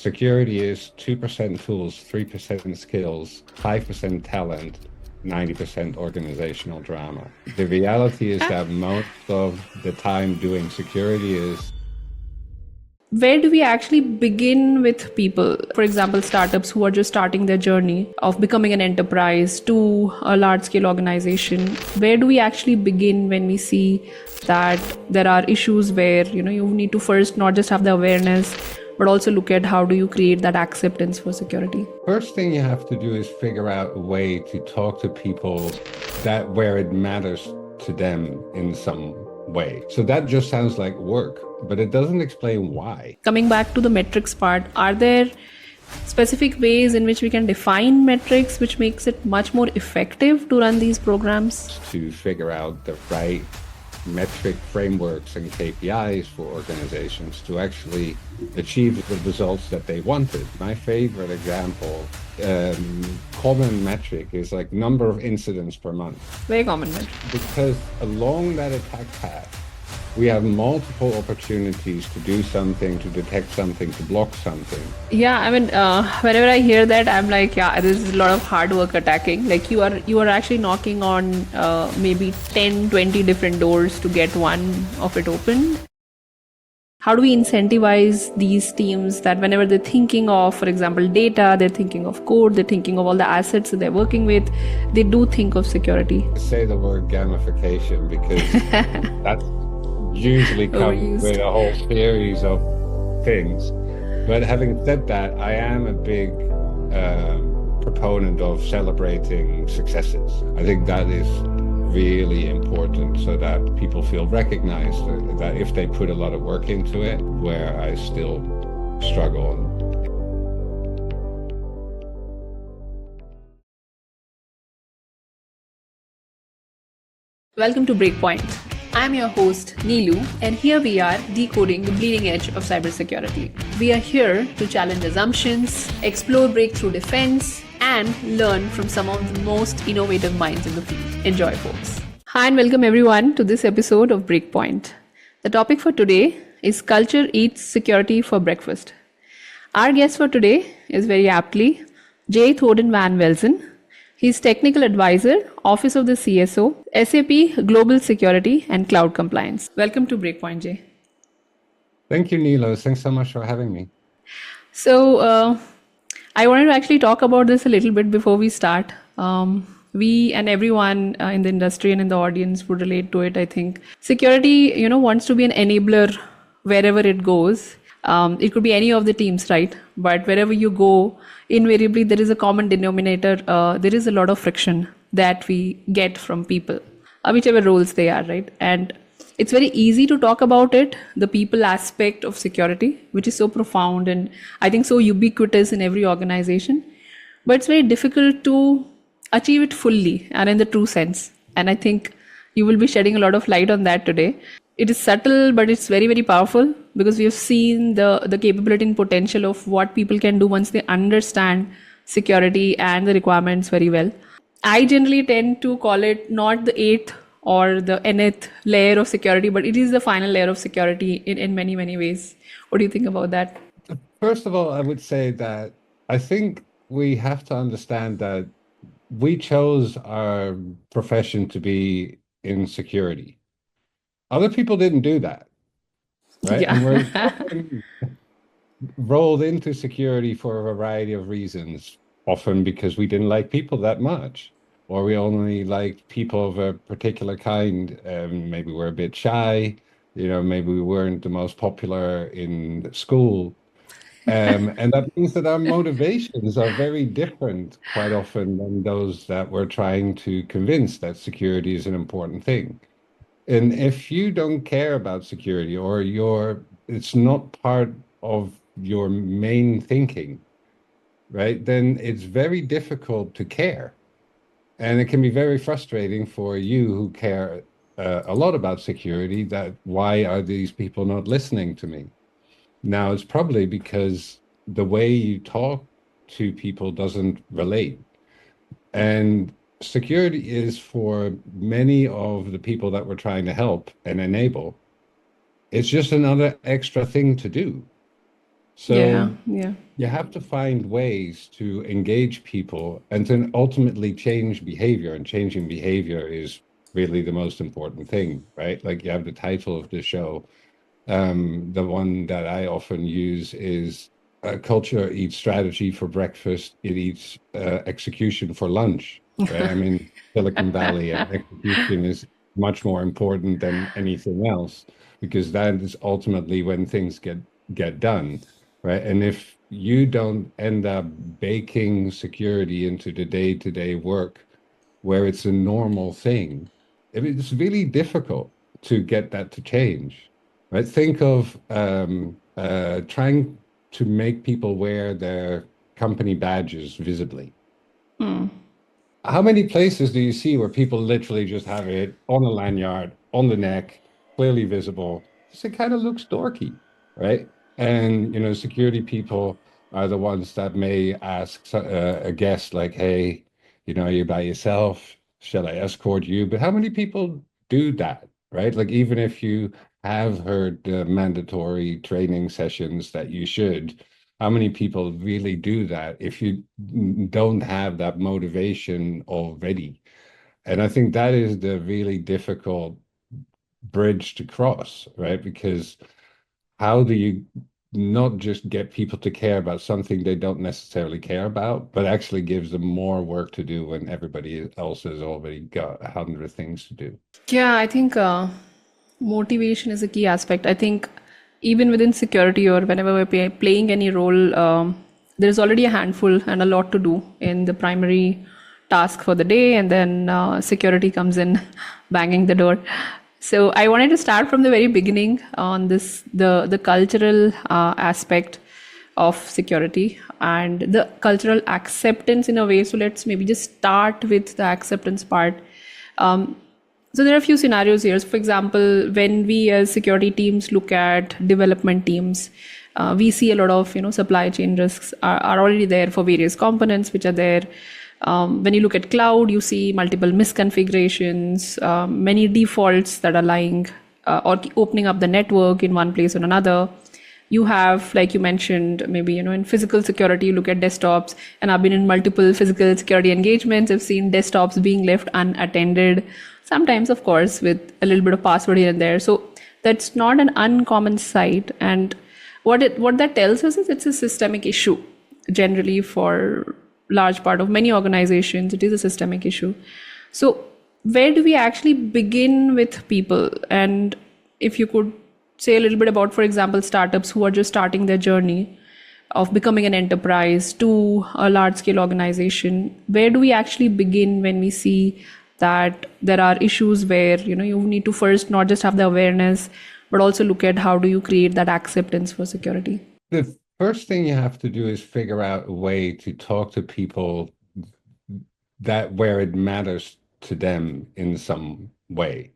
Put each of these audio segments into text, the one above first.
Security is 2% tools, 3% skills, 5% talent, 90% organizational drama. The reality is that most of the time doing security is Where do we actually begin with people? For example, startups who are just starting their journey of becoming an enterprise to a large scale organization. Where do we actually begin when we see that there are issues where, you need to first not just have the awareness, but also look at how do you create that acceptance for security? first thing you have to do is figure out a way to talk to people that where it matters to them in some way. So that just sounds like work, but it doesn't explain why. Coming back to the metrics part, are there specific ways in which we can define metrics which makes it much more effective to run these programs? To figure out the right metric frameworks and KPIs for organizations to actually achieve the results that they wanted. My favorite example, common metric is like number of incidents per month. Very common metric. Because along that attack path, we have multiple opportunities to do something, to detect something, to block something. Yeah, I mean, whenever I hear that, I'm like, yeah, this is a lot of hard work attacking. Like you are actually knocking on maybe 10, 20 different doors to get one of it opened. How do we incentivize these teams that whenever they're thinking of, for example, data, they're thinking of code, they're thinking of all the assets that they're working with, they do think of security? I say the word gamification because that's usually comes with a whole series of things. But having said that, I am a big proponent of celebrating successes. I think that is really important so that people feel recognized, that if they put a lot of work into it, where I still struggle. Welcome to Breakpoint. I'm your host, Neelu, and here we are decoding the bleeding edge of cybersecurity. We are here to challenge assumptions, explore breakthrough defense, and learn from some of the most innovative minds in the field. Enjoy, folks. Hi, and welcome everyone to this episode of Breakpoint. The topic for today is Culture Eats Security for Breakfast. Our guest for today is very aptly J. Thoden van Velzen. He's Technical Advisor, Office of the CSO, SAP Global Security and Cloud Compliance. Welcome to Breakpoint, Jay. Thank you, Neelo. Thanks so much for having me. So I wanted to actually talk about this a little bit before we start. We and everyone in the industry and in the audience would relate to it, I think. Security, wants to be an enabler wherever it goes. It could be any of the teams, right? But wherever you go, invariably there is a common denominator. There is a lot of friction that we get from people, whichever roles they are, right? And it's very easy to talk about it, the people aspect of security, which is so profound and I think so ubiquitous in every organization. But it's very difficult to achieve it fully and in the true sense. And I think you will be shedding a lot of light on that today. It is subtle, but it's very, very powerful because we have seen the capability and potential of what people can do once they understand security and the requirements very well. I generally tend to call it not the eighth or the nth layer of security, but it is the final layer of security in many, many ways. What do you think about that? First of all, I would say that I think we have to understand that we chose our profession to be in security. Other people didn't do that, right? Yeah. And we're rolled into security for a variety of reasons, often because we didn't like people that much, or we only liked people of a particular kind. Maybe we're a bit shy, maybe we weren't the most popular in school. And that means that our motivations are very different quite often than those that we're trying to convince that security is an important thing. And if you don't care about security or it's not part of your main thinking, right, then it's very difficult to care. And it can be very frustrating for you who care a lot about security, that why are these people not listening to me? Now, it's probably because the way you talk to people doesn't relate. And security is, for many of the people that we're trying to help and enable, it's just another extra thing to do. Yeah, So yeah. you have to find ways to engage people and then ultimately change behavior. And changing behavior is really the most important thing, right? Like you have the title of the show. The one that I often use is culture eats strategy for breakfast, it eats execution for lunch, right? I mean, Silicon Valley and execution is much more important than anything else because that is ultimately when things get done, right? And if you don't end up baking security into the day-to-day work where it's a normal thing, it's really difficult to get that to change, right? Think of trying to make people wear their company badges visibly. Hmm. How many places do you see where people literally just have it on a lanyard, on the neck, clearly visible? Just it kind of looks dorky, right? And security people are the ones that may ask a guest like, "Hey, are you by yourself? Shall I escort you?" But how many people do that, right? Like even if you have heard the mandatory training sessions that you should, how many people really do that if you don't have that motivation already? And I think that is the really difficult bridge to cross, right? Because how do you not just get people to care about something they don't necessarily care about, but actually gives them more work to do when everybody else has already got 100 things to do? Yeah, I think motivation is a key aspect. I think even within security or whenever we're playing any role, there's already a handful and a lot to do in the primary task for the day, and then security comes in banging the door. So I wanted to start from the very beginning on this the cultural aspect of security and the cultural acceptance in a way. So let's maybe just start with the acceptance part. Um, so there are a few scenarios here. So for example, when we as security teams look at development teams, we see a lot of supply chain risks are already there for various components which are there. When you look at cloud, you see multiple misconfigurations, many defaults that are lying or opening up the network in one place or another. You have, like you mentioned, maybe in physical security, you look at desktops, and I've been in multiple physical security engagements. I've seen desktops being left unattended, sometimes of course with a little bit of password here and there. So that's not an uncommon sight. And what that tells us is it's a systemic issue. Generally, for large part of many organizations, it is a systemic issue. So where do we actually begin with people? And if you could say a little bit about, for example, startups who are just starting their journey of becoming an enterprise to a large scale organization, where do we actually begin when we see that there are issues where you need to first not just have the awareness, but also look at how do you create that acceptance for security? The first thing you have to do is figure out a way to talk to people that where it matters to them in some way.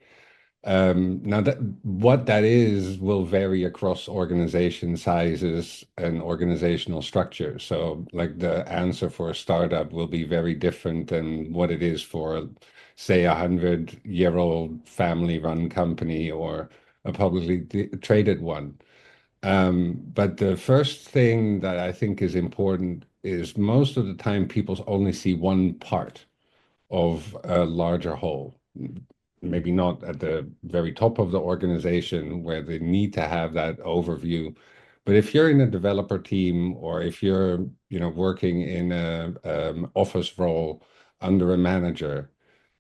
Now that what that is will vary across organization sizes and organizational structure. So like the answer for a startup will be very different than what it is for, say, 100-year-old family-run company or a publicly traded one. But the first thing that I think is important is most of the time people only see one part of a larger whole. Maybe not at the very top of the organization where they need to have that overview. But if you're in a developer team or if you're, working in a office role under a manager,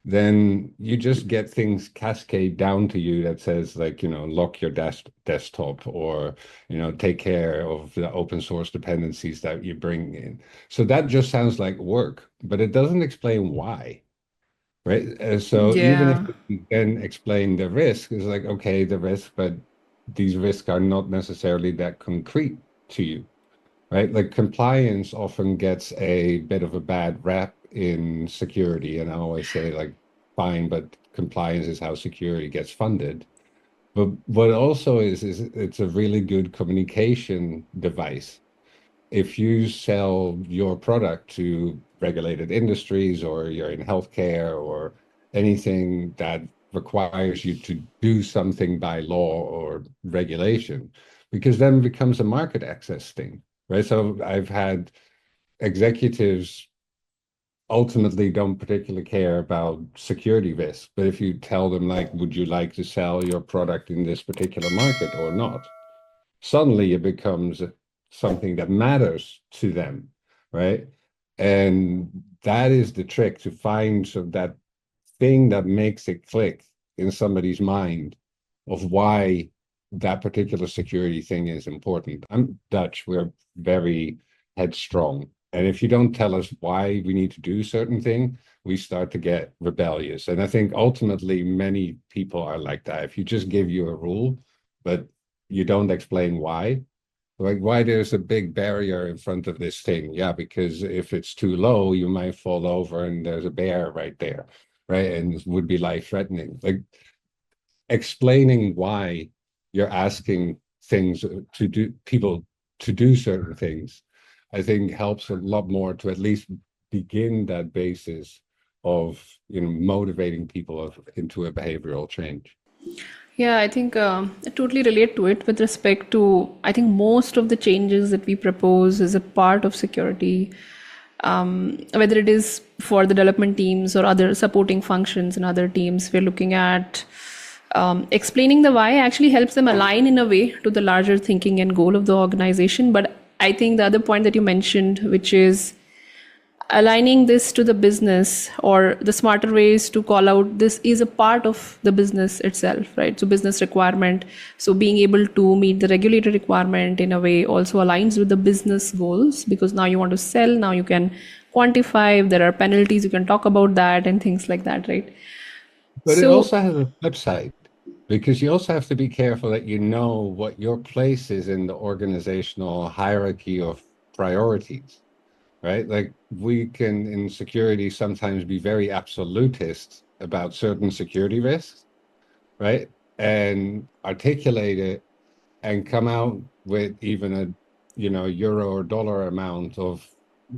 then you just get things cascade down to you that says like, lock your desktop or, take care of the open source dependencies that you bring in. So that just sounds like work, but it doesn't explain why. Right. So even if Yeah. you can explain the risk, it's like, okay, the risk, but these risks are not necessarily that concrete to you, right? Like compliance often gets a bit of a bad rap in security. And I always say, like, fine, but compliance is how security gets funded. But what also is it's a really good communication device. If you sell your product to regulated industries or you're in healthcare or anything that requires you to do something by law or regulation, because then it becomes a market access thing, right? So I've had executives ultimately don't particularly care about security risk, but if you tell them like, would you like to sell your product in this particular market or not? Suddenly it becomes something that matters to them, right? And that is the trick, to find sort of that thing that makes it click in somebody's mind of why that particular security thing is important. I'm Dutch, we're very headstrong. And if you don't tell us why we need to do certain thing, we start to get rebellious. And I think ultimately many people are like that. If you just give you a rule, but you don't explain why, like why there's a big barrier in front of this thing. Yeah, because if it's too low, you might fall over and there's a bear right there, right? And it would be life threatening. Like explaining why you're asking things to do people to do certain things, I think helps a lot more to at least begin that basis of motivating people into a behavioral change. Yeah, I think I totally relate to it with respect to, I think most of the changes that we propose is a part of security, whether it is for the development teams or other supporting functions and other teams. We're looking at explaining the why actually helps them align in a way to the larger thinking and goal of the organization. But I think the other point that you mentioned, which is aligning this to the business, or the smarter ways to call out this is a part of the business itself, right? So business requirement, so being able to meet the regulatory requirement in a way also aligns with the business goals, because now you want to sell, now you can quantify if there are penalties, you can talk about that and things like that, right? But it So also has a flip side, because you also have to be careful that you know what your place is in the organizational hierarchy of priorities, right? Like we can in security sometimes be very absolutist about certain security risks, right? And articulate it and come out with even a euro or dollar amount of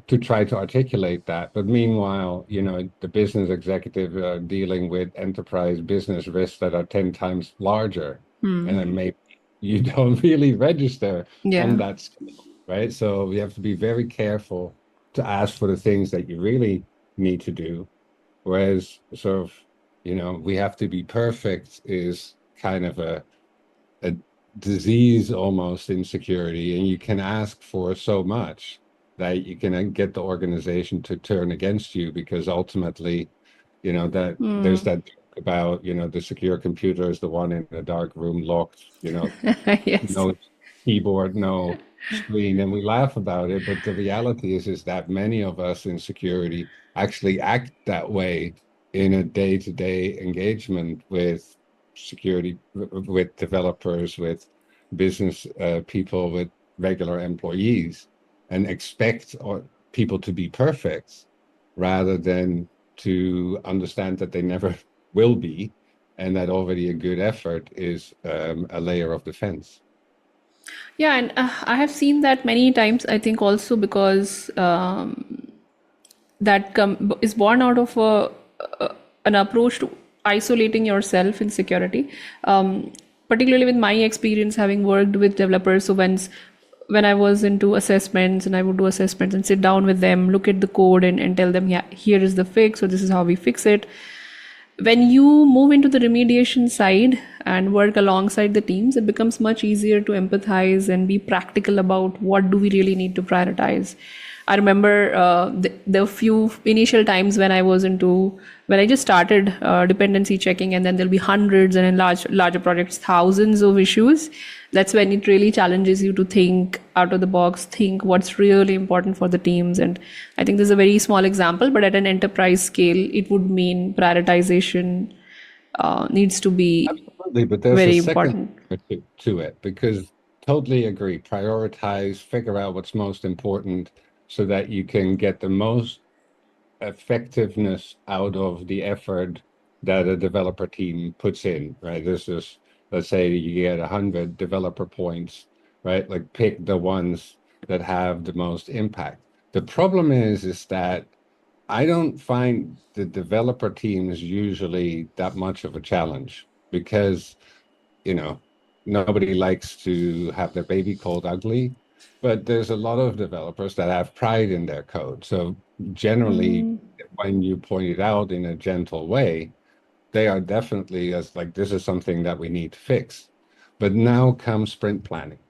to try to articulate that. But meanwhile, the business executive are dealing with enterprise business risks that are 10 times larger, and then maybe you don't really register on yeah. that scale, right? So we have to be very careful to ask for the things that you really need to do, whereas sort of we have to be perfect is kind of a disease almost in security, and you can ask for so much that you can get the organization to turn against you, because ultimately, that there's that joke about, the secure computer is the one in the dark room locked, Yes. no keyboard, no screen, and we laugh about it. But the reality is that many of us in security actually act that way in a day-to-day engagement with security, with developers, with business people, with regular employees, and expect people to be perfect rather than to understand that they never will be, and that already a good effort is a layer of defense. Yeah, and I have seen that many times. I think also because is born out of an approach to isolating yourself in security. Particularly with my experience having worked with developers, so when I was into assessments and I would do assessments and sit down with them, look at the code and tell them, yeah, here is the fix, or this is how we fix it. When you move into the remediation side and work alongside the teams, it becomes much easier to empathize and be practical about what do we really need to prioritize. I remember the few initial times when I just started dependency checking, and then there'll be hundreds, and in larger projects, thousands of issues. That's when it really challenges you to think out of the box, think what's really important for the teams. And I think this is a very small example, but at an enterprise scale, it would mean prioritization needs to be Absolutely, but there's a very second important. to it, because totally agree. Prioritize, figure out what's most important so that you can get the most effectiveness out of the effort that a developer team puts in, right? This is, let's say you get 100 developer points, right? Like pick the ones that have the most impact. The problem is that I don't find the developer teams usually that much of a challenge, because, you know, nobody likes to have their baby called ugly, but there's a lot of developers that have pride in their code. So generally, Mm, when you point it out in a gentle way, they are definitely as like, this is something that we need to fix. But now comes sprint planning.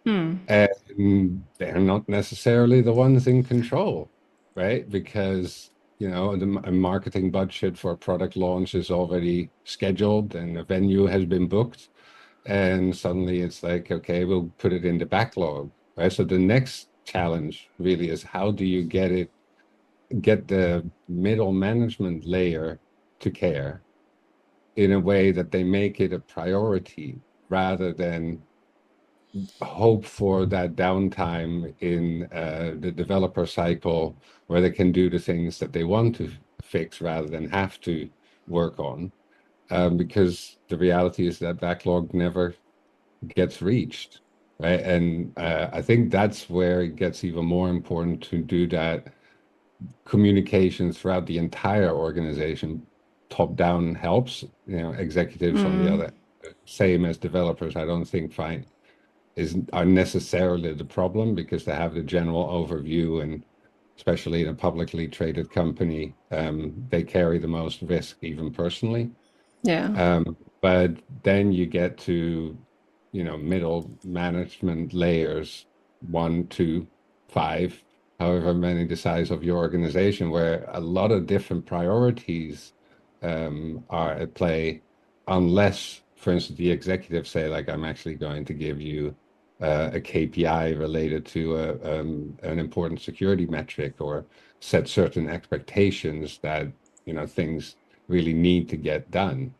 hmm. And they're not necessarily the ones in control, right? Because, a marketing budget for a product launch is already scheduled and a venue has been booked. And suddenly it's like, okay, we'll put it in the backlog, right? So the next challenge really is how do you get the middle management layer to care in a way that they make it a priority rather than hope for that downtime in the developer cycle where they can do the things that they want to fix rather than have to work on. Because the reality is that backlog never gets reached, right? And I think that's where it gets even more important to do that communication throughout the entire organization. Top down helps, executives on the Mm, other, same as developers, I don't think are necessarily the problem because they have the general overview, and especially in a publicly traded company, they carry the most risk, even personally. yeah. But then you get to, middle management layers, 1, 2, 5, however many the size of your organization, where a lot of different priorities are at play, unless, for instance, the executives say, like, I'm actually going to give you a KPI related to an important security metric, or set certain expectations that, things really need to get done.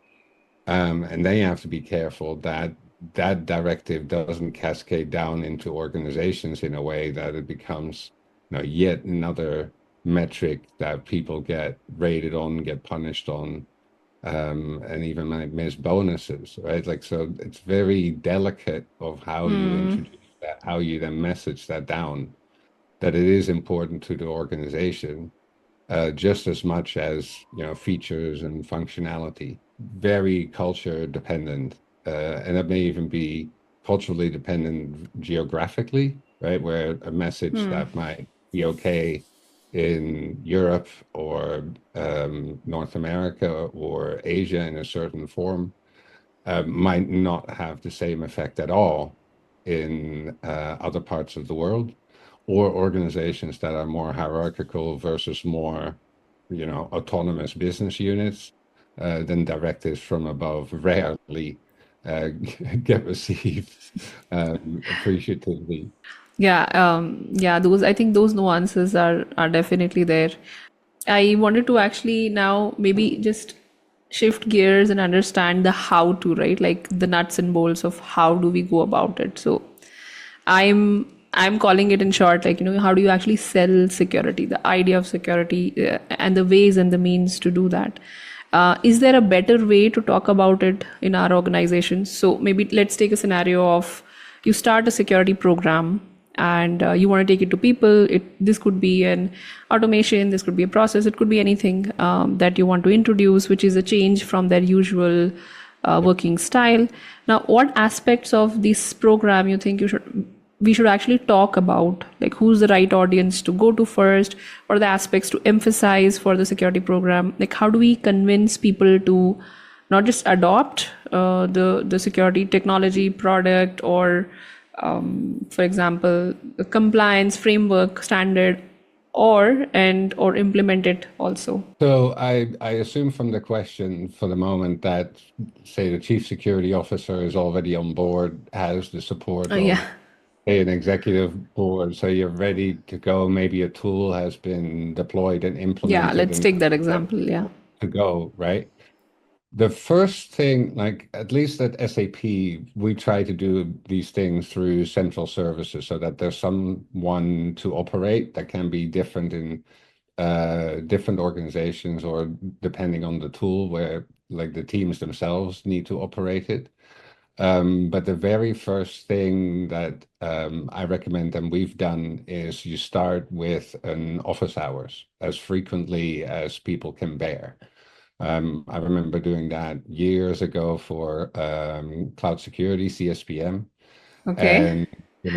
And then you have to be careful that that directive doesn't cascade down into organizations in a way that it becomes, yet another metric that people get rated on, get punished on, and even might miss bonuses, right? Like, so it's very delicate of how you Hmm. introduce that, how you then message that down, that it is important to the organization just as much as features and functionality. Very culture dependent, and it may even be culturally dependent geographically, right? Where a message Hmm. that might be okay in Europe or North America or Asia in a certain form might not have the same effect at all in other parts of the world, or organizations that are more hierarchical versus more, autonomous business units, then directives from above rarely get received appreciatively. Yeah, yeah, those I think those nuances are definitely there. I wanted to actually now maybe just shift gears and understand the how to, right? Like the nuts and bolts of how do we go about it. So I'm calling it in short, like, how do you actually sell security, the idea of security, and the ways and the means to do that. Is there a better way to talk about it in our organizations? So maybe let's take a scenario of you start a security program and you want to take it to people. This could be an automation, this could be a process, it could be anything that you want to introduce, which is a change from their usual working style. Now, what aspects of this program you think we should actually talk about, like who's the right audience to go to first, or the aspects to emphasize for the security program? Like, how do we convince people to not just adopt the security technology product, or for example, the compliance framework standard, or implement it also? So I assume from the question for the moment that, say, the chief security officer is already on board, has the support Yeah. of an executive board, so you're ready to go. Maybe a tool has been deployed and Yeah, implemented let's and take that ready example. Yeah. to go, right? The first thing, like at least at SAP, we try to do these things through central services so that there's someone to operate that can be different in different organizations, or depending on the tool where like the teams themselves need to operate it. But the very first thing that I recommend and we've done is you start with an office hours as frequently as people can bear. I remember doing that years ago for cloud security, CSPM, Okay. and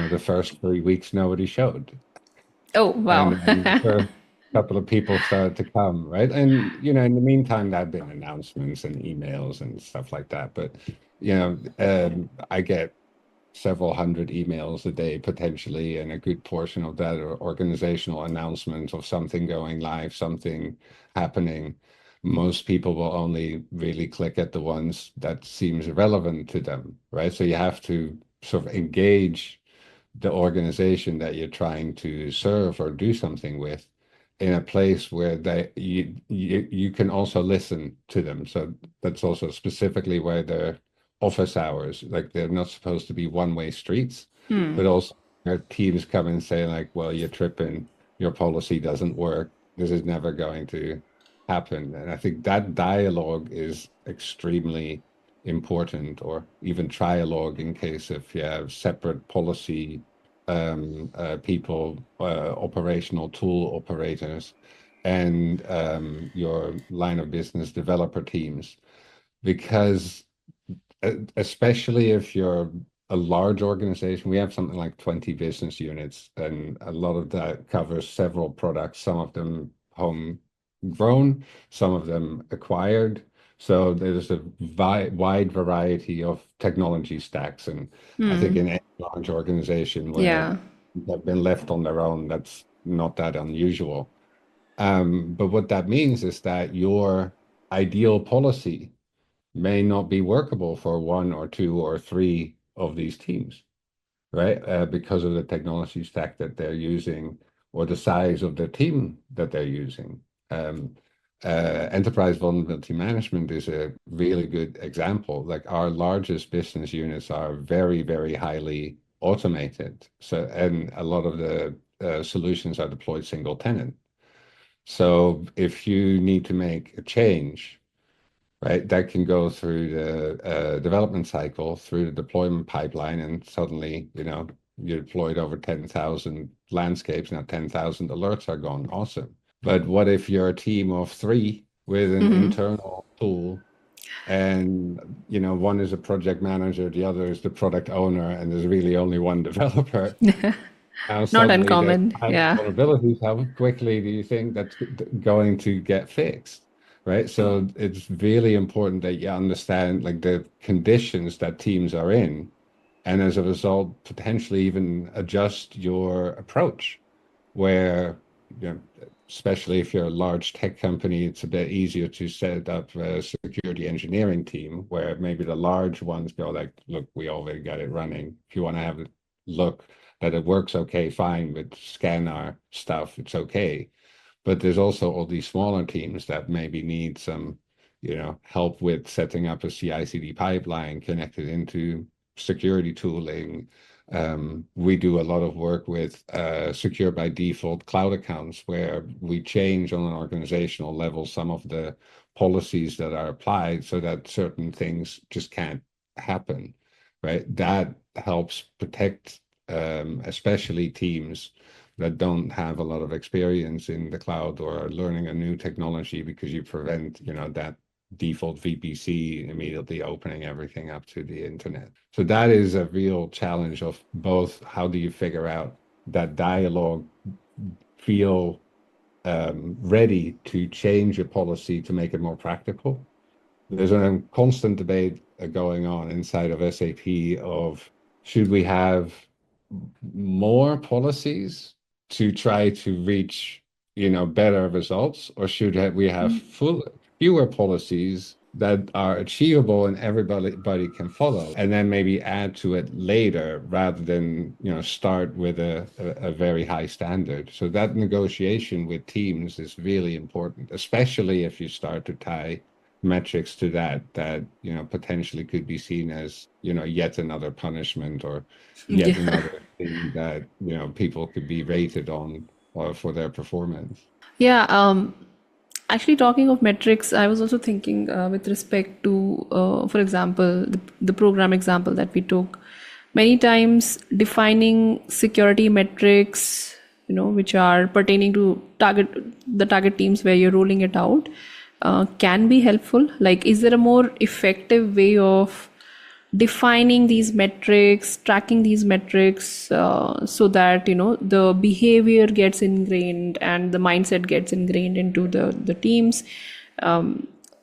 the first 3 weeks nobody showed, Oh, and wow. then the first couple of people started to come, right? And in the meantime, there have been announcements and emails and stuff like that. But I get several hundred emails a day potentially, and a good portion of that are organizational announcements of something going live, something happening. Most people will only really click at the ones that seems relevant to them, right? So you have to sort of engage the organization that you're trying to serve or do something with in a place where you can also listen to them. So that's also specifically where their office hours, like they're not supposed to be one-way streets, Hmm. but also their teams come and say like, well, you're tripping, your policy doesn't work, this is never going to happen. And I think that dialogue is extremely important, or even trialogue in case if you have separate policy people, operational tool operators, and your line of business developer teams. Because especially if you're a large organization, we have something like 20 business units, and a lot of that covers several products, some of them homegrown, some of them acquired. So there's a wide variety of technology stacks. And I think Hmm. in any large organization where Yeah. they've been left on their own, that's not that unusual. But what that means is that your ideal policy may not be workable for one or two or three of these teams, right? Because of the technology stack that they're using or the size of the team that they're using. Um, Enterprise vulnerability management is a really good example. Like our largest business units are very, very highly automated. So, and a lot of the solutions are deployed single tenant. So if you need to make a change, right? That can go through the development cycle, through the deployment pipeline, and suddenly, you deployed over 10,000 landscapes. Now 10,000 alerts are gone. Awesome. But what if you're a team of three with an Hmm. internal tool, and one is a project manager, the other is the product owner, and there's really only one developer. Now Not suddenly there's uncommon. Yeah. vulnerabilities. How quickly do you think that's going to get fixed? Right. So it's really important that you understand like the conditions that teams are in, and as a result, potentially even adjust your approach where, you know, especially if you're a large tech company, it's a bit easier to set up a security engineering team where maybe the large ones go like, look, we already got it running. If you want to have a look that it works okay, fine, but scan our stuff, it's okay. But there's also all these smaller teams that maybe need some, help with setting up a CI/CD pipeline connected into security tooling. We do a lot of work with secure by default cloud accounts where we change on an organizational level some of the policies that are applied so that certain things just can't happen, right? That helps protect especially teams that don't have a lot of experience in the cloud or are learning a new technology, because you prevent, that default VPC immediately opening everything up to the internet. So that is a real challenge of both how do you figure out that dialogue, feel ready to change your policy to make it more practical. There's a constant debate going on inside of SAP of should we have more policies to try to reach, better results, or should we have fewer policies that are achievable and everybody can follow, and then maybe add to it later rather than, start with a very high standard. So that negotiation with teams is really important, especially if you start to tie metrics to that potentially could be seen as yet another punishment or yet Yeah. another thing that people could be rated on for their performance. Yeah. Actually, talking of metrics, I was also thinking with respect to, for example, the program example that we took. Many times, defining security metrics, which are pertaining to the target teams where you're rolling it out, can be helpful? Like, is there a more effective way of defining these metrics, tracking these metrics, so that the behavior gets ingrained and the mindset gets ingrained into the teams?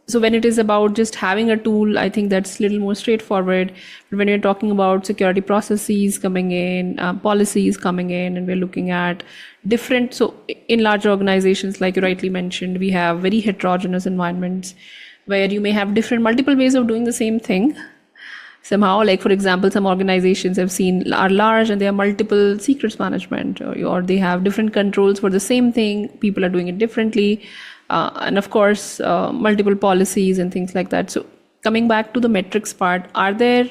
So when it is about just having a tool, I think that's a little more straightforward. But when you're talking about security processes coming in, policies coming in, and we're looking at different, so in large organizations, like you rightly mentioned, we have very heterogeneous environments where you may have different multiple ways of doing the same thing somehow. Like, for example, some organizations I've seen are large and they have multiple secrets management, or they have different controls for the same thing, people are doing it differently, and of course multiple policies and things like that. So coming back to the metrics part, are there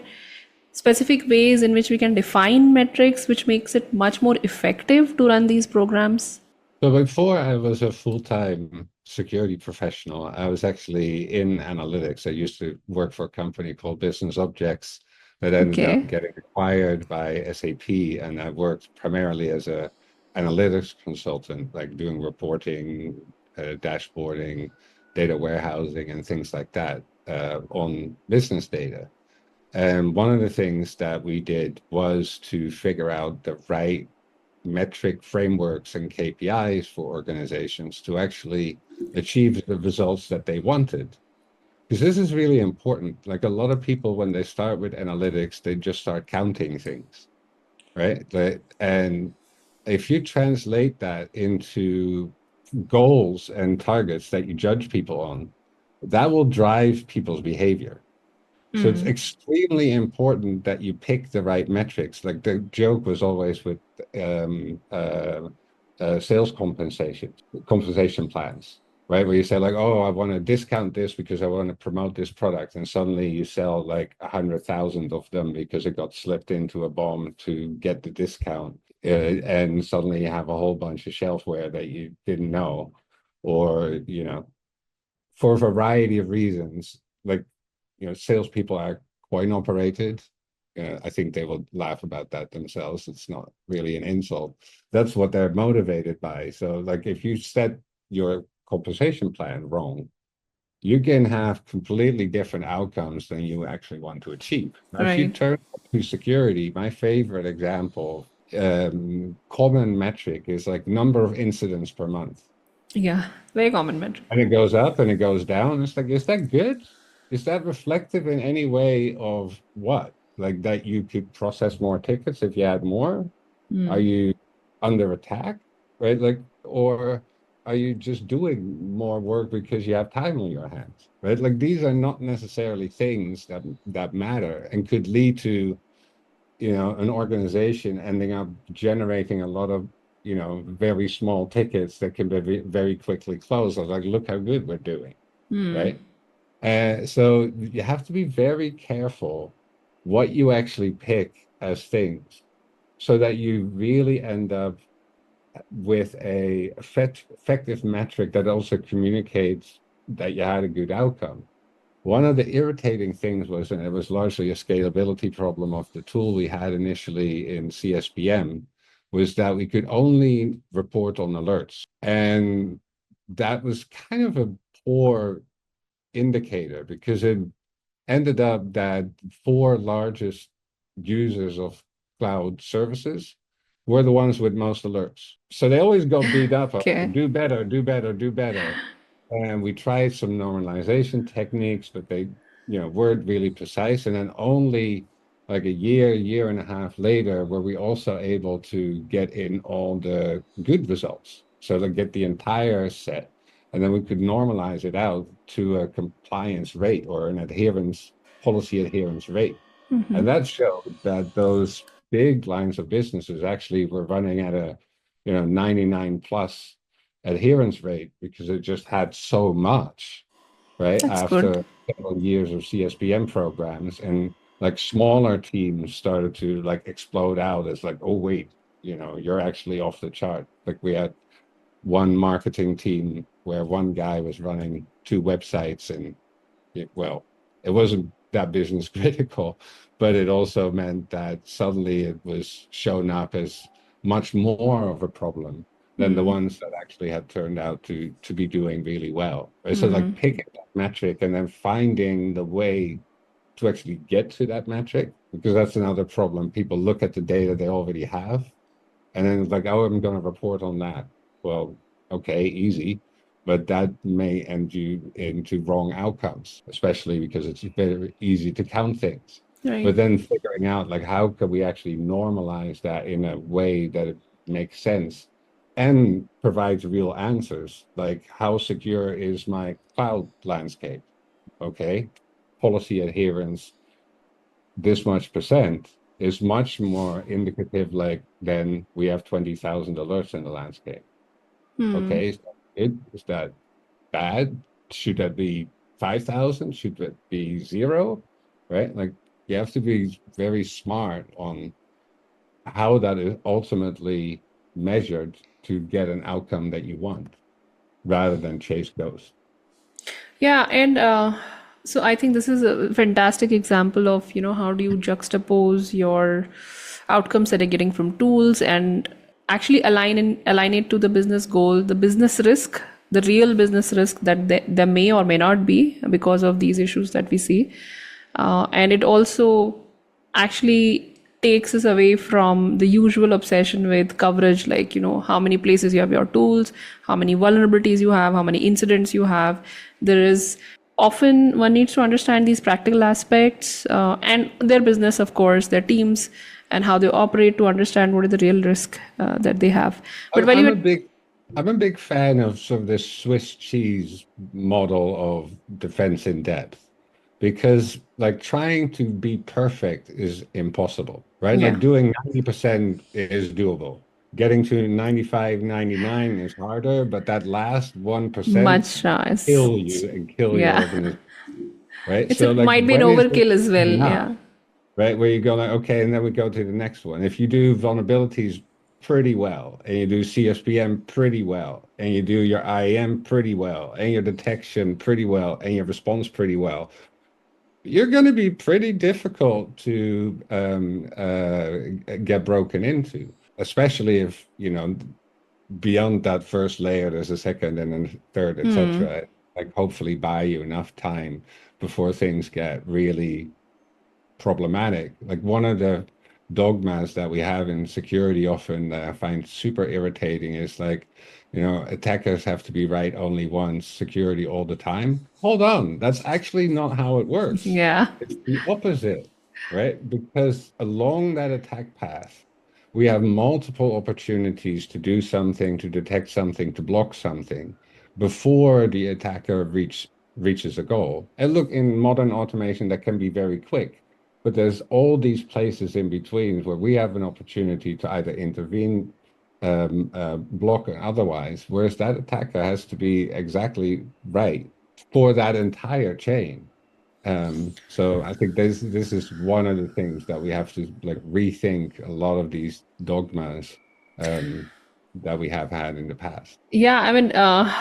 specific ways in which we can define metrics which makes it much more effective to run these programs? So before I was a full-time security professional, I was actually in analytics. I used to work for a company called Business Objects that ended up Okay. getting acquired by SAP, and I worked primarily as a analytics consultant, like doing reporting, dashboarding, data warehousing, and things like that on business data. And one of the things that we did was to figure out the right metric frameworks and KPIs for organizations to actually achieve the results that they wanted. Because this is really important. Like a lot of people, when they start with analytics, they just start counting things, right? And if you translate that into goals and targets that you judge people on, that will drive people's behavior. So it's extremely important that you pick the right metrics. Like the joke was always with um, uh, sales compensation plans, right? Where you say like, oh, I want to discount this because I want to promote this product, and suddenly you sell like 100,000 of them because it got slipped into a bomb to get the discount, and suddenly you have a whole bunch of shelfware that you didn't know, or for a variety of reasons, like salespeople are coin operated. I think they will laugh about that themselves. It's not really an insult. That's what they're motivated by. So, like, if you set your compensation plan wrong, you can have completely different outcomes than you actually want to achieve. Now, if you Right. turn to security, my favorite example, common metric is like number of incidents per month. Yeah, very common metric. And it goes up and it goes down. It's like, is that good? Is that reflective in any way of what? Like that you could process more tickets if you had more? Are you under attack? Right? Like, or are you just doing more work because you have time on your hands? Right? Like these are not necessarily things that matter and could lead to an organization ending up generating a lot of, very small tickets that can be very quickly closed. I was like, look how good we're doing, right? So you have to be very careful what you actually pick as things so that you really end up with a effective metric that also communicates that you had a good outcome. One of the irritating things was, and it was largely a scalability problem of the tool we had initially in CSPM, was that we could only report on alerts. And that was kind of a poor indicator because it ended up that four largest users of cloud services were the ones with most alerts. So they always got beat up of Okay. do better, do better, do better. And we tried some normalization techniques, but they, weren't really precise. And then only like a year and a half later, were we also able to get in all the good results. So to get the entire set. And then we could normalize it out to a compliance rate or an policy adherence rate. And that showed that those big lines of businesses actually were running at a, 99 plus adherence rate because it just had so much, right? That's good. After several years of CSPM programs, and like smaller teams started to like explode out as like, oh wait, you're actually off the chart. Like we had one marketing team where one guy was running two websites, and well, it wasn't that business critical, but it also meant that suddenly it was shown up as much more of a problem than the ones that actually have turned out to be doing really well. Right? So Hmm. like picking that metric and then finding the way to actually get to that metric, because that's another problem. People look at the data they already have, and then it's like, oh, I'm going to report on that. Well, okay, easy, but that may end you into wrong outcomes, especially because it's very easy to count things. Right. But then figuring out like how can we actually normalize that in a way that it makes sense and provides real answers, like how secure is my cloud landscape? Okay, policy adherence this much percent is much more indicative, like then we have 20,000 alerts in the landscape. Hmm. Okay, is that bad? Should that be 5,000? Should that be zero? Right? Like you have to be very smart on how that is ultimately measured to get an outcome that you want rather than chase ghosts. Yeah, and so I think this is a fantastic example of, how do you juxtapose your outcomes that you're getting from tools and actually align it to the business goal, the business risk, the real business risk that there may or may not be because of these issues that we see. And it also actually takes us away from the usual obsession with coverage, like, how many places you have your tools, how many vulnerabilities you have, how many incidents you have. There is often one needs to understand these practical aspects and their business, of course, their teams, and how they operate to understand what is the real risk that they have. But I'm, while you I'm were a big I'm a big fan of sort of this Swiss cheese model of defense in depth because like trying to be perfect is impossible, right? yeah, Like doing 90% is doable. Getting to 95, 99 is harder, but that last 1% much is kill you and kill your yeah. organization, right? It's So it like might be an when is it overkill as well. enough? Yeah. Right? Where you go like, okay, and then we go to the next one. If you do vulnerabilities pretty well, and you do CSPM pretty well, and you do your IAM pretty well, and your detection pretty well, and your response pretty well, you're going to be pretty difficult to get broken into, especially if, beyond that first layer, there's a second and then a third, etc. Like hopefully buy you enough time before things get really problematic. Like one of the dogmas that we have in security often that I find super irritating is like, attackers have to be right only once, security all the time. Hold on, that's actually not how it works. Yeah. It's the opposite, right? Because along that attack path, we have multiple opportunities to do something, to detect something, to block something before the attacker reaches a goal. And look, in modern automation, that can be very quick. But there's all these places in between where we have an opportunity to either intervene, block, and otherwise, whereas that attacker has to be exactly right for that entire chain. So I think this is one of the things that we have to like rethink a lot of these dogmas that we have had in the past. Yeah, I mean,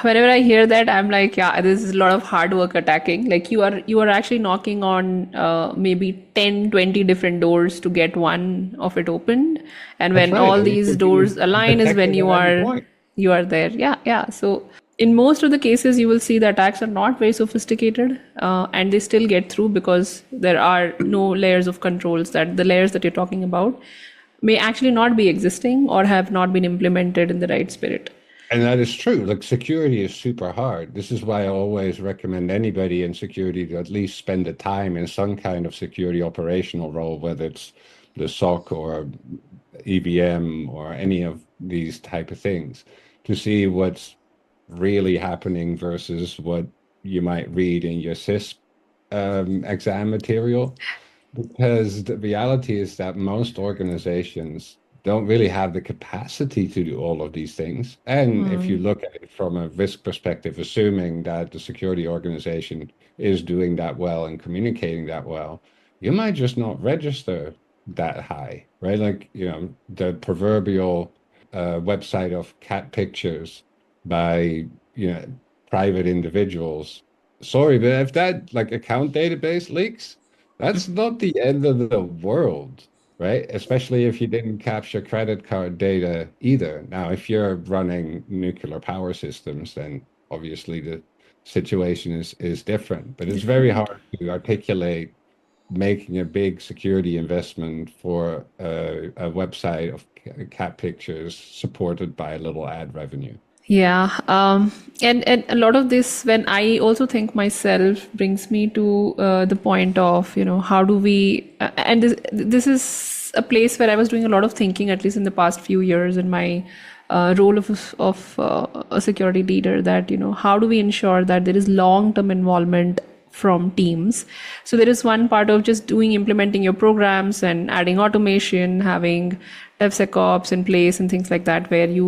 whenever I hear that, I'm like, yeah, this is a lot of hard work attacking. Like you are actually knocking on maybe 10, 20 different doors to get one of it opened. And That's when right, all and it these could be doors align is when detected at any point. you are there. Yeah, yeah. So in most of the cases, you will see the attacks are not very sophisticated, and they still get through because there are no layers of controls that the layers that you're talking about may actually not be existing or have not been implemented in the right spirit. And that is true. Like security is super hard. This is why I always recommend anybody in security to at least spend the time in some kind of security operational role, whether it's the SOC or EVM or any of these type of things, to see what's really happening versus what you might read in your CISP exam material. Because the reality is that most organizations don't really have the capacity to do all of these things. And if you look at it from a risk perspective, assuming that the security organization is doing that well and communicating that well, you might just not register that high, right? Like, the proverbial website of cat pictures by, private individuals. Sorry, but if that like account database leaks, that's not the end of the world, right? Especially if you didn't capture credit card data either. Now, if you're running nuclear power systems, then obviously the situation is different, but it's very Different. hard to articulate making a big security investment for a website of cat pictures supported by a little ad revenue. Yeah, and a lot of this, when I also think myself, brings me to the point of, how do we, and this is a place where I was doing a lot of thinking, at least in the past few years, in my role of a security leader, that, how do we ensure that there is long-term involvement from teams? So there is one part of just implementing your programs and adding automation, having DevSecOps in place and things like that, where you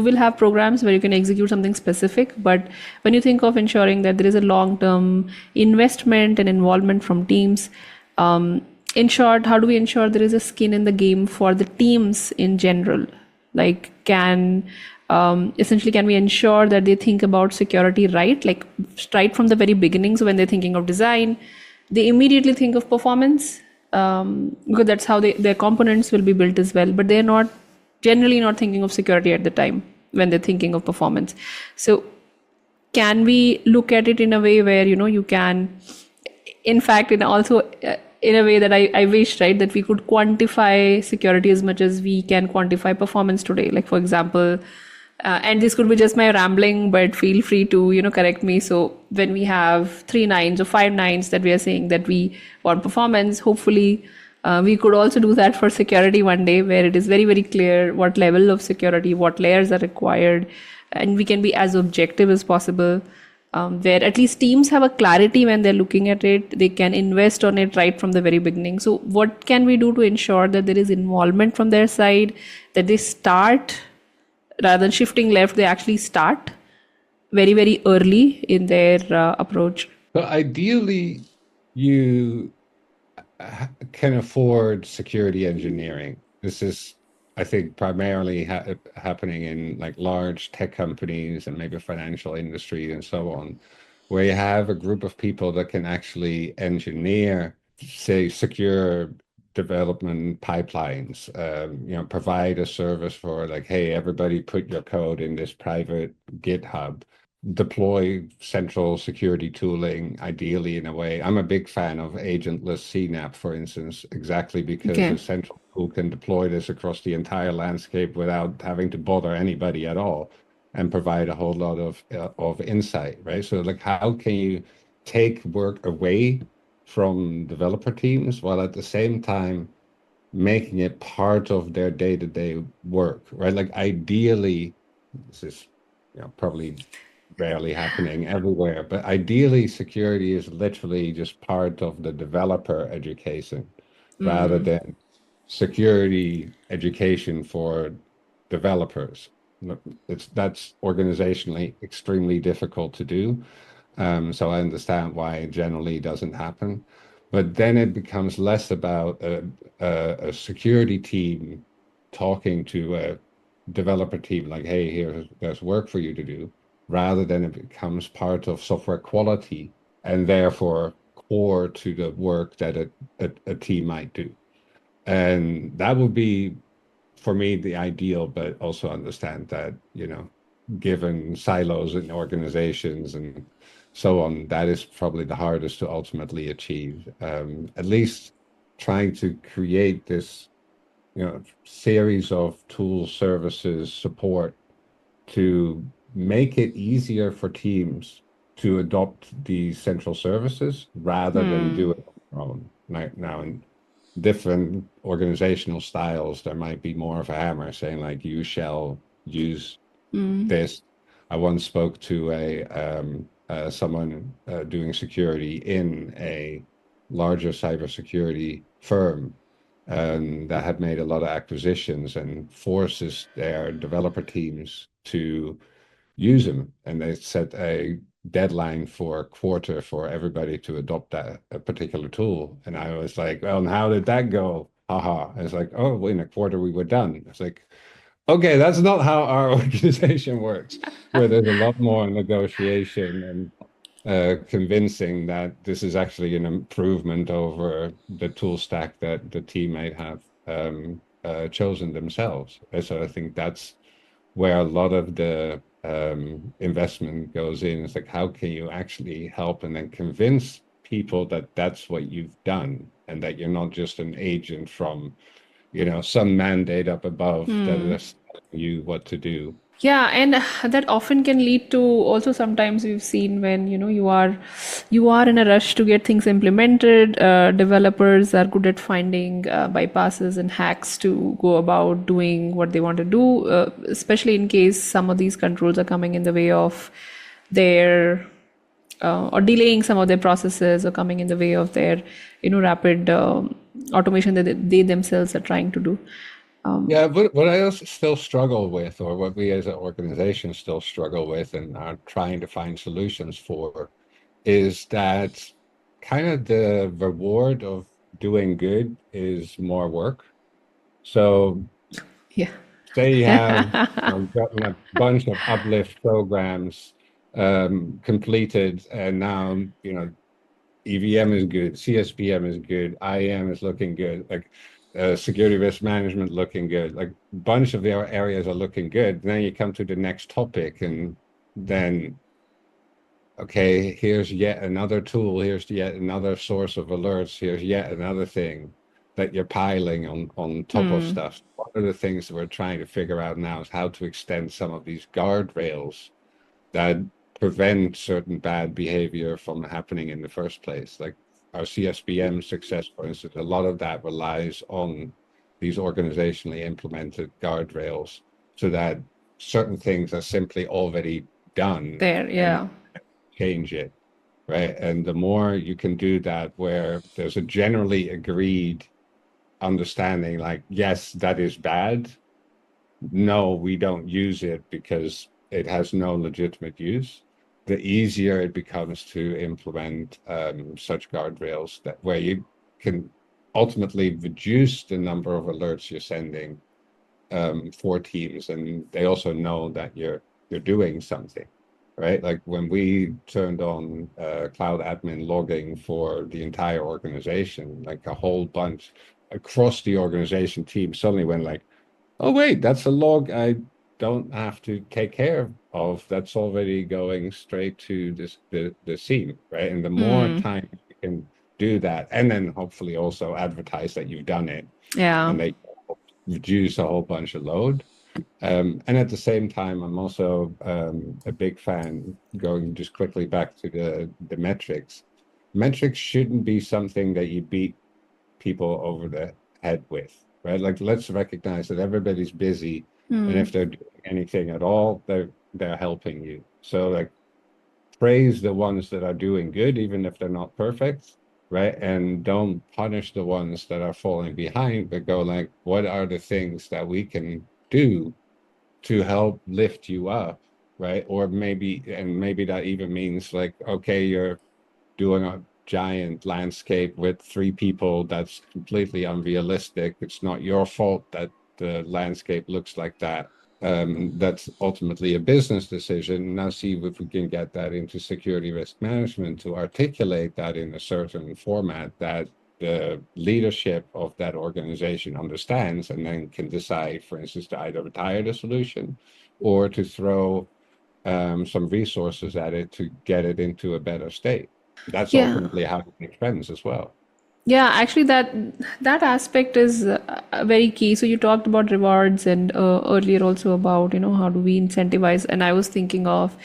will have programs where you can execute something specific, but when you think of ensuring that there is a long term investment and involvement from teams, in short, how do we ensure there is a skin in the game for the teams in general? Like, essentially, can we ensure that they think about security right, like right from the very beginning? So when they're thinking of design, they immediately think of performance, because that's how their components will be built as well, but they're not generally not thinking of security at the time when they're thinking of performance. So can we look at it in a way where, you can, in fact, in also in a way that I wish, right, that we could quantify security as much as we can quantify performance today. Like, for example, and this could be just my rambling, but feel free to, correct me. So when we have 3 nines or 5 nines that we are saying that we want performance, hopefully we could also do that for security one day, where it is very, very clear what level of security, what layers are required, and we can be as objective as possible, where at least teams have a clarity when they're looking at it. They can invest on it right from the very beginning. So what can we do to ensure that there is involvement from their side, that they start, rather than shifting left, they actually start very, very early in their approach? So ideally, you can afford security engineering. This is, I think, primarily happening in like large tech companies and maybe financial industry and so on, where you have a group of people that can actually engineer, say, secure development pipelines, provide a service for like, hey, everybody put your code in this private GitHub, deploy central security tooling, ideally in a way. I'm a big fan of agentless CNAP, for instance, exactly because Okay. a central tool can deploy this across the entire landscape without having to bother anybody at all and provide a whole lot of insight, right? So like, how can you take work away from developer teams while at the same time making it part of their day-to-day work, right? Like ideally, this is probably rarely happening everywhere, but ideally security is literally just part of the developer education rather than security education for developers. That's organizationally extremely difficult to do. So I understand why it generally doesn't happen. But then it becomes less about a security team talking to a developer team like, hey, there's work for you to do, rather than it becomes part of software quality and therefore core to the work that a team might do. And that would be, for me, the ideal, but also understand that, given silos in organizations and so on, that is probably the hardest to ultimately achieve. At least trying to create this, series of tools, services, support to make it easier for teams to adopt these central services rather than do it on their own. Now, in different organizational styles, there might be more of a hammer saying like, you shall use this. I once spoke to someone doing security in a larger cybersecurity firm, and that had made a lot of acquisitions and forces their developer teams to use them. And they set a deadline for a quarter for everybody to adopt that a particular tool. And I was like, well, and how did that go? Haha. I was like, oh, well, in a quarter we were done. It's like, okay, that's not how our organization works, where there's a lot more negotiation and convincing that this is actually an improvement over the tool stack that the team might have chosen themselves. And so I think that's where a lot of the investment goes in. It's like, how can you actually help and then convince people that that's what you've done and that you're not just an agent from, some mandate up above that is telling you what to do. Yeah, and that often can lead to also sometimes we've seen when you are in a rush to get things implemented. Developers are good at finding bypasses and hacks to go about doing what they want to do, especially in case some of these controls are coming in the way of their or delaying some of their processes or coming in the way of their rapid automation that they themselves are trying to do. Yeah, but what I also still struggle with, or what we as an organization still struggle with and are trying to find solutions for, is that kind of the reward of doing good is more work. So Yeah. say you have gotten a bunch of uplift programs completed, and now EVM is good, CSPM is good, IAM is looking good, like security risk management looking good, like a bunch of their areas are looking good. Then you come to the next topic, and then okay, here's yet another tool, here's yet another source of alerts, here's yet another thing that you're piling on top of stuff. One of the things that we're trying to figure out now is how to extend some of these guardrails that prevent certain bad behavior from happening in the first place. Like our CSPM success, for instance, a lot of that relies on these organizationally implemented guardrails so that certain things are simply already done There, and yeah. change it, right? And the more you can do that, where there's a generally agreed understanding, like, yes, that is bad. No, we don't use it because it has no legitimate use. The easier it becomes to implement such guardrails that where you can ultimately reduce the number of alerts you're sending for teams, and they also know that you're doing something, right? Like when we turned on cloud admin logging for the entire organization, like a whole bunch across the organization team suddenly went like, oh wait, that's a log I don't have to take care of. That's already going straight to the scene, right? And the more time you can do that, and then hopefully also advertise that you've done it, Yeah. and they reduce a whole bunch of load. And at the same time, I'm also a big fan, going just quickly back to the metrics. Metrics shouldn't be something that you beat people over the head with, right? Like let's recognize that everybody's busy, and if they're doing anything at all, they're helping you. So like praise the ones that are doing good, even if they're not perfect, right? And don't punish the ones that are falling behind, but go like, what are the things that we can do to help lift you up, right? Or maybe that even means like, okay, you're doing a giant landscape with 3 people. That's completely unrealistic. It's not your fault that the landscape looks like that. That's ultimately a business decision. Now see if we can get that into security risk management to articulate that in a certain format that the leadership of that organization understands, and then can decide, for instance, to either retire the solution or to throw some resources at it to get it into a better state. That's Yeah. ultimately how you make friends as well. Yeah, actually, that aspect is very key. So you talked about rewards and earlier also about how do we incentivize, and I was thinking of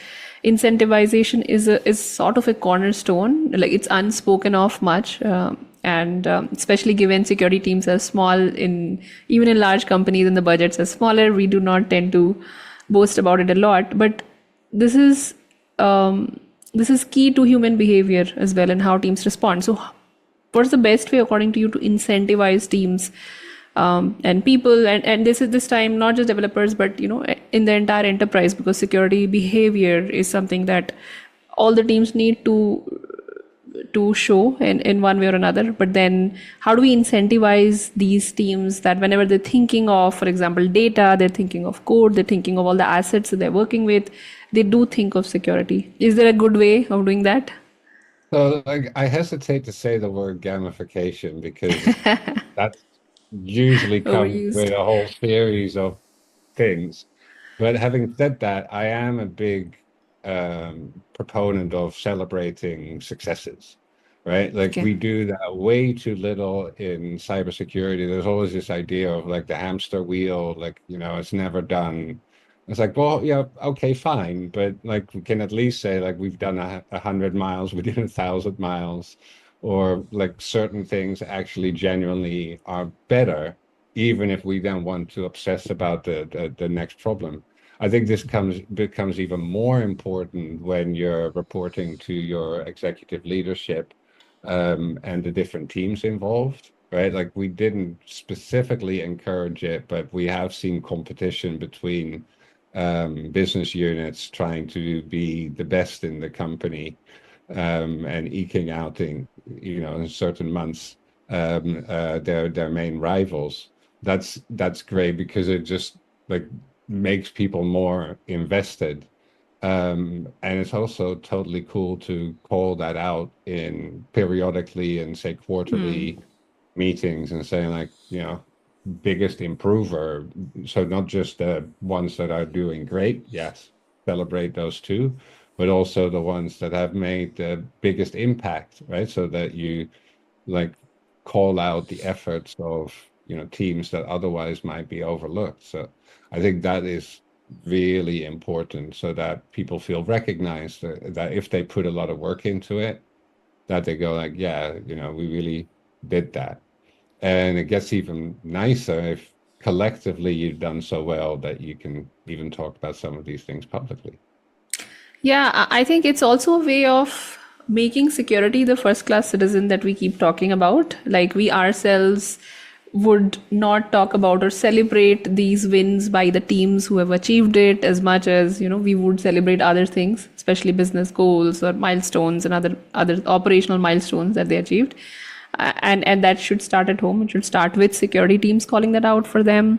incentivization is sort of a cornerstone. Like it's unspoken of much, and especially given security teams are small in even in large companies and the budgets are smaller, we do not tend to boast about it a lot. But this is this is key to human behavior as well and how teams respond. So what's the best way according to you to incentivize teams and people, and this is this time not just developers but in the entire enterprise, because security behavior is something that all the teams need to to show in one way or another. But then how do we incentivize these teams that whenever they're thinking of, for example, data, they're thinking of code, they're thinking of all the assets that they're working with, they do think of security. Is there a good way of doing that? So like, I hesitate to say the word gamification because that usually comes Overused. with a whole series of things. But having said that, I am a big proponent of celebrating successes, right? Like Okay. we do that way too little in cybersecurity. There's always this idea of like the hamster wheel, like, it's never done. It's like, well, yeah, okay, fine, but like we can at least say like we've done 100 miles, we did 1,000 miles, or like certain things actually genuinely are better, even if we then want to obsess about the next problem. I think this becomes even more important when you're reporting to your executive leadership and the different teams involved, right? Like we didn't specifically encourage it, but we have seen competition between business units trying to be the best in the company and eking out in certain months their main rivals. That's great because it just like makes people more invested. And it's also totally cool to call that out in periodically and say quarterly meetings and saying like, biggest improver. So not just the ones that are doing great, yes, celebrate those too, but also the ones that have made the biggest impact, right? So that you like call out the efforts of teams that otherwise might be overlooked. So I think that is really important so that people feel recognized that if they put a lot of work into it, that they go like, yeah, we really did that. And it gets even nicer if collectively you've done so well that you can even talk about some of these things publicly. Yeah, I think it's also a way of making security the first class citizen that we keep talking about. Like we ourselves would not talk about or celebrate these wins by the teams who have achieved it as much as, we would celebrate other things, especially business goals or milestones and other operational milestones that they achieved. And that should start at home. It should start with security teams calling that out for them,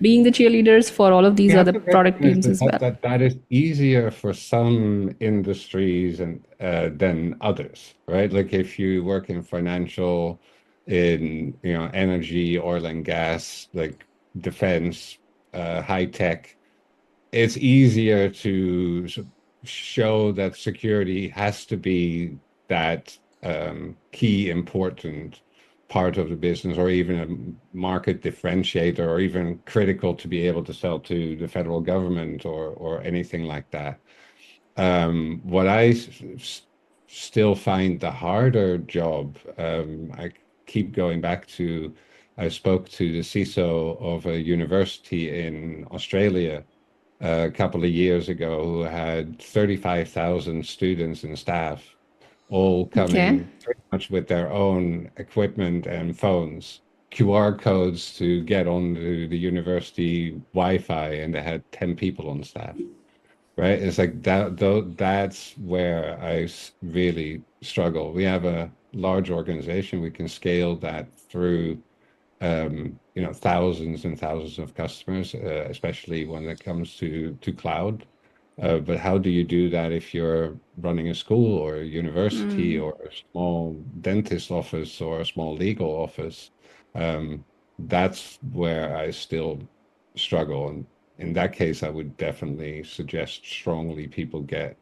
being the cheerleaders for all of We these have other to product recognize teams that as well. that is easier for some industries and than others, right? Like if you work in financial, in energy, oil and gas, like defense, high tech, it's easier to show that security has to be that key important part of the business, or even a market differentiator, or even critical to be able to sell to the federal government or anything like that. What still find the harder job, I keep going back to, I spoke to the CISO of a university in Australia a couple of years ago who had 35,000 students and staff, all Okay. coming pretty much with their own equipment and phones, QR codes to get onto the university Wi-Fi, and they had 10 people on staff, right? It's like that, though, that's where really struggle. We have a large organization, we can scale that through thousands and thousands of customers, especially when it comes to cloud. But how do you do that if you're running a school or a university or a small dentist office or a small legal office? Um, that's where I still struggle. And in that case, I would definitely suggest strongly people get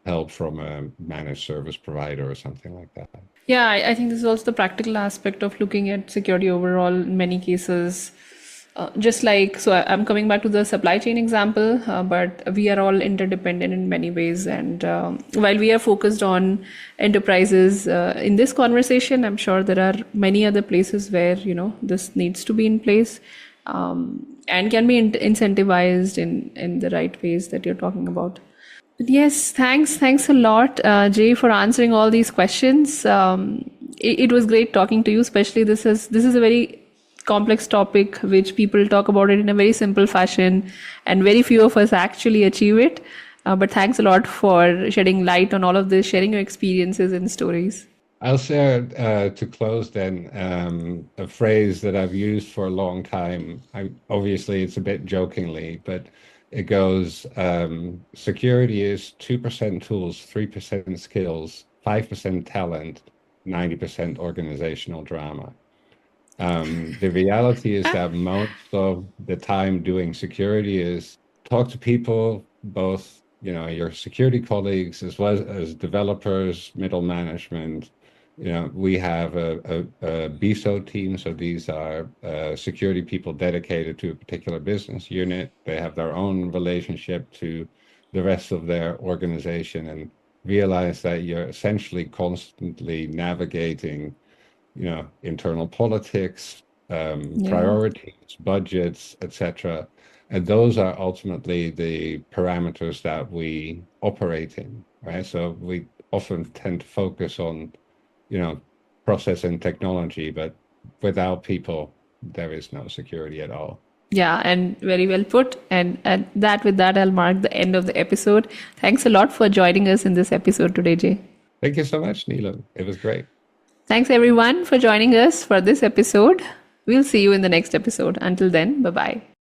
help from a managed service provider or something like that. Yeah, I think this is also the practical aspect of looking at security overall in many cases. Just like, so I'm coming back to the supply chain example, but we are all interdependent in many ways. And while we are focused on enterprises in this conversation, I'm sure there are many other places where, this needs to be in place and can be incentivized in the right ways that you're talking about. But yes, thanks a lot, Jay, for answering all these questions. It was great talking to you. Especially this is a very complex topic which people talk about it in a very simple fashion, and very few of us actually achieve it. But thanks a lot for shedding light on all of this, sharing your experiences and stories. I'll share to close then a phrase that I've used for a long time. Obviously, it's a bit jokingly, but it goes, security is 2% tools, 3% skills, 5% talent, 90% organizational drama. The reality is that most of the time doing security is talk to people, both, your security colleagues as well as developers, middle management. We have a BISO team, so these are security people dedicated to a particular business unit. They have their own relationship to the rest of their organization, and realize that you're essentially constantly navigating internal politics, Yeah. priorities, budgets, etc. And those are ultimately the parameters that we operate in, right? So we often tend to focus on, you know, process and technology, but without people, there is no security at all. Yeah, and very well put. And with that, I'll mark the end of the episode. Thanks a lot for joining us in this episode today, Jay. Thank you so much, Neelam. It was great. Thanks everyone for joining us for this episode. We'll see you in the next episode. Until then, bye bye.